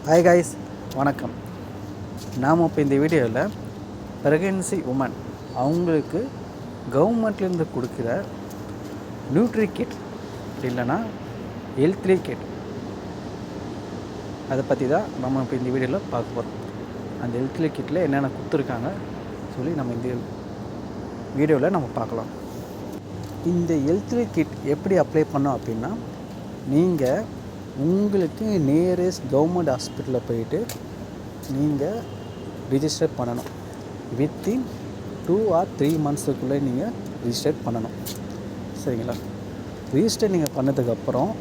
Hi guys, வணக்கம். நாம் இப்போ இந்த வீடியோவில் ப்ரெக்னன்சி உமன் அவங்களுக்கு கவர்மெண்ட்லேருந்து கொடுக்குற நியூட்ரி கிட் இல்லைன்னா ஹெல்த்லி கிட் அதை பற்றி தான் நம்ம இப்போ இந்த வீடியோவில் பார்க்க போகிறோம். அந்த ஹெல்த்லி கிட்டில் என்னென்ன கொடுத்துருக்காங்க சொல்லி நம்ம இந்த வீடியோவில் நம்ம பார்க்கலாம். இந்த ஹெல்த்லி கிட் எப்படி அப்ளை பண்ணோம் அப்படின்னா, நீங்கள் உங்களுக்கு நியரஸ்ட் கவர்மெண்ட் ஹாஸ்பிட்டலில் போயிட்டு நீங்கள் ரிஜிஸ்டர் பண்ணணும். வித்தின் 2 or 3 months நீங்கள் ரிஜிஸ்டர் பண்ணணும். சரிங்களா? ரிஜிஸ்டர் நீங்கள் பண்ணதுக்கப்புறம்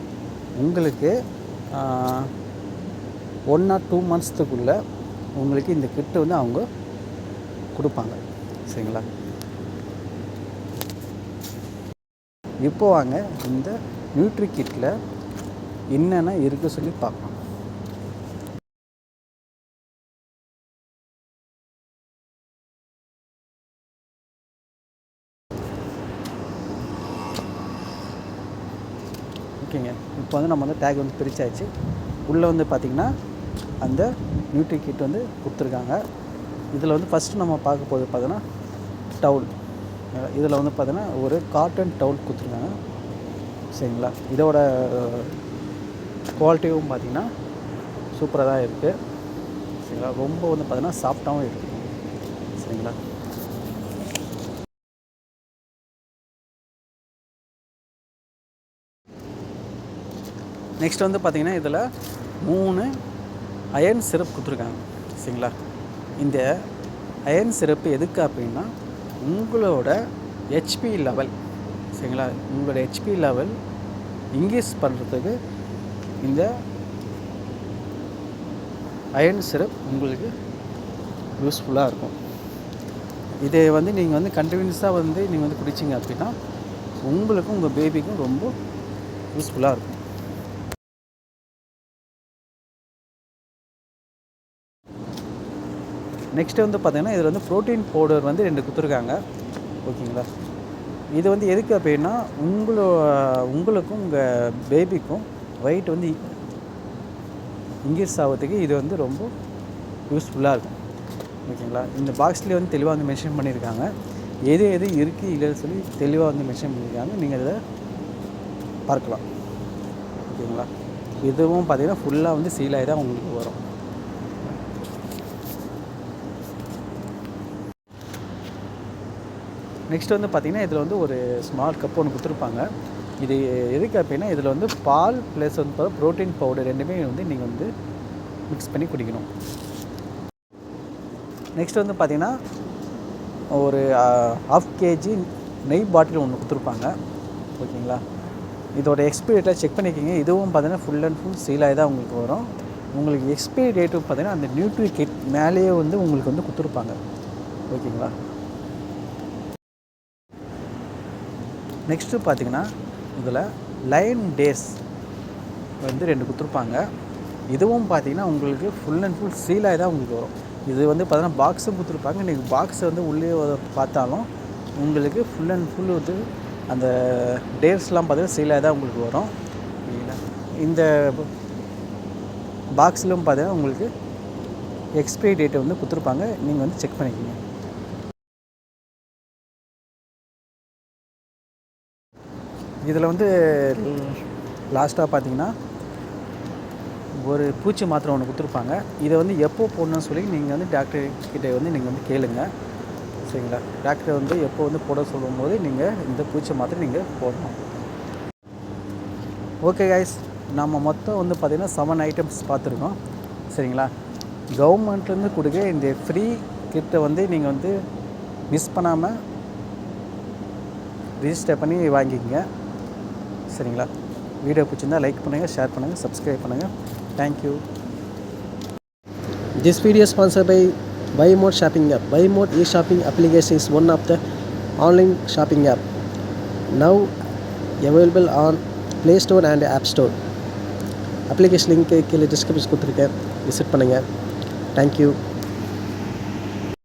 உங்களுக்கு 1 or 2 months உங்களுக்கு இந்த கிட்டு வந்து அவங்க கொடுப்பாங்க. சரிங்களா? இப்போ வாங்க இந்த நியூட்ரி கிட்டில் என்னென்ன இருக்குது சொல்லி பார்க்கலாம். ஓகேங்க, இப்போ வந்து நம்ம வந்து டேக் வந்து பிரிச்சாச்சு. உள்ளே வந்து பார்த்திங்கன்னா அந்த நியூட்ரி கிட் வந்து கொடுத்துருக்காங்க. இதில் வந்து ஃபஸ்ட்டு நம்ம பார்க்க போகிறது பார்த்தோன்னா டவுல். இதில் வந்து பார்த்தோன்னா ஒரு காட்டன் டவுல் கொடுத்துருக்காங்க. சரிங்களா? இதோட குவாலிட்டியும் பார்த்திங்கன்னா சூப்பராக தான் இருக்குது. சரிங்களா? ரொம்ப வந்து பார்த்திங்கன்னா சாஃப்டாகவும் இருக்குது. சரிங்களா? நெக்ஸ்ட் வந்து பார்த்திங்கன்னா இதில் 3 அயர்ன் சிரப் கொடுத்துருக்காங்க. சரிங்களா? இந்த அயர்ன் சிரப்பு எதுக்கு அப்படின்னா, உங்களோட ஹெச்பி லெவல், சரிங்களா, உங்களோட ஹெச்பி லெவல் இன்க்ரீஸ் பண்ணுறதுக்கு இந்த அயர்ன் சிரப் உங்களுக்கு யூஸ்ஃபுல்லாக இருக்கும். இதை வந்து நீங்கள் வந்து கண்டினியூஸாக வந்து நீங்கள் வந்து குடிச்சிங்க அப்படின்னா உங்களுக்கும் உங்கள் பேபிக்கும் ரொம்ப யூஸ்ஃபுல்லாக இருக்கும். நெக்ஸ்ட்டு வந்து பார்த்திங்கன்னா இதில் வந்து ப்ரோட்டீன் பவுடர் வந்து 2 கொடுத்துருக்காங்க. ஓகேங்களா? இது வந்து எதுக்கு அப்படின்னா, உங்களுக்கும் உங்கள் பேபிக்கும் வெயிட் வந்து இன்க்ரீஸ் ஆகிறதுக்கு இது வந்து ரொம்ப யூஸ்ஃபுல்லாக இருக்கும். ஓகேங்களா? இந்த பாக்ஸ்லேயே வந்து தெளிவாக வந்து மென்ஷன் பண்ணியிருக்காங்க. எது எது இருக்குது இல்லைன்னு சொல்லி தெளிவாக வந்து மென்ஷன் பண்ணியிருக்காங்க. நீங்கள் இதை பார்க்கலாம். ஓகேங்களா? இதுவும் பார்த்திங்கன்னா ஃபுல்லாக வந்து சீலாகி தான் உங்களுக்கு வரும். நெக்ஸ்ட் வந்து பார்த்திங்கன்னா இதில் வந்து ஒரு ஸ்மால் கப் ஒன்று கொடுத்துருப்பாங்க. இது எதுக்கு அப்படின்னா, இதில் வந்து பால் ப்ளஸ் வந்து ப்ரோட்டீன் பவுடர் 2மே வந்து நீங்கள் வந்து மிக்ஸ் பண்ணி குடிக்கணும். நெக்ஸ்ட் வந்து பார்த்திங்கன்னா ஒரு 1/2 kg நெய் பாட்டில் ஒன்று கொடுத்துருப்பாங்க. ஓகேங்களா? இதோட எக்ஸ்பைரி டேட்டை செக் பண்ணிக்கிங்க. இதுவும் பார்த்திங்கன்னா ஃபுல் அண்ட் ஃபுல் சீலாகி தான் உங்களுக்கு வரும். உங்களுக்கு எக்ஸ்பைரி டேட்டும் பார்த்திங்கன்னா அந்த நியூட்ரி கிட் மேலேயே வந்து உங்களுக்கு வந்து கொடுத்துருப்பாங்க. ஓகேங்களா? நெக்ஸ்ட்டு பார்த்திங்கன்னா இதில் லைன் டேஸ் வந்து 2 கொடுத்துருப்பாங்க. இதுவும் பார்த்திங்கன்னா உங்களுக்கு ஃபுல் அண்ட் ஃபுல் சீலாகி தான் உங்களுக்கு வரும். இது வந்து பார்த்திங்கன்னா பாக்ஸும் கொடுத்துருப்பாங்க. நீங்கள் பாக்ஸை வந்து உள்ளே பார்த்தாலும் உங்களுக்கு ஃபுல் அண்ட் ஃபுல் வந்து அந்த டேட்ஸ்லாம் பார்த்திங்கன்னா சீலாகி தான் உங்களுக்கு வரும். இந்த பாக்ஸ்லும் பார்த்திங்கன்னா உங்களுக்கு எக்ஸ்பைரி டேட்டை வந்து கொடுத்துருப்பாங்க. நீங்கள் வந்து செக் பண்ணிக்கோங்க. இதில் வந்து லாஸ்ட்டாக பார்த்திங்கன்னா ஒரு பூச்சி மாத்திரை ஒன்று கொடுத்துருப்பாங்க. இதை வந்து எப்போ போடணும்னு சொல்லி நீங்கள் வந்து டாக்டர்கிட்ட வந்து நீங்கள் வந்து கேளுங்க. சரிங்களா? டாக்டர் வந்து எப்போ வந்து போட சொல்லும்போது நீங்கள் இந்த பூச்சி மாத்திரை நீங்கள் போடணும். ஓகே கைஸ், நம்ம மொத்தம் வந்து பார்த்திங்கன்னா 7 ஐட்டம்ஸ் பார்த்துருக்கோம். சரிங்களா? கவர்மெண்ட்லேருந்து கொடுக்க இந்த ஃப்ரீ கிட்டை வந்து நீங்கள் வந்து மிஸ் பண்ணாமல் ரிஜிஸ்டர் பண்ணி வாங்கிக்கோங்க. சரிங்களா? வீடியோ பிடிச்சிருந்தால் லைக் பண்ணுங்கள், ஷேர் பண்ணுங்கள், சப்ஸ்கிரைப் பண்ணுங்கள். Thank you. This video is sponsored by BuyMode shopping app. BuyMode e-shopping application is one of the online shopping app now available on Play Store and App Store. Application link கீழே description கொடுத்துருக்கேன், visit பண்ணுங்கள். Thank you.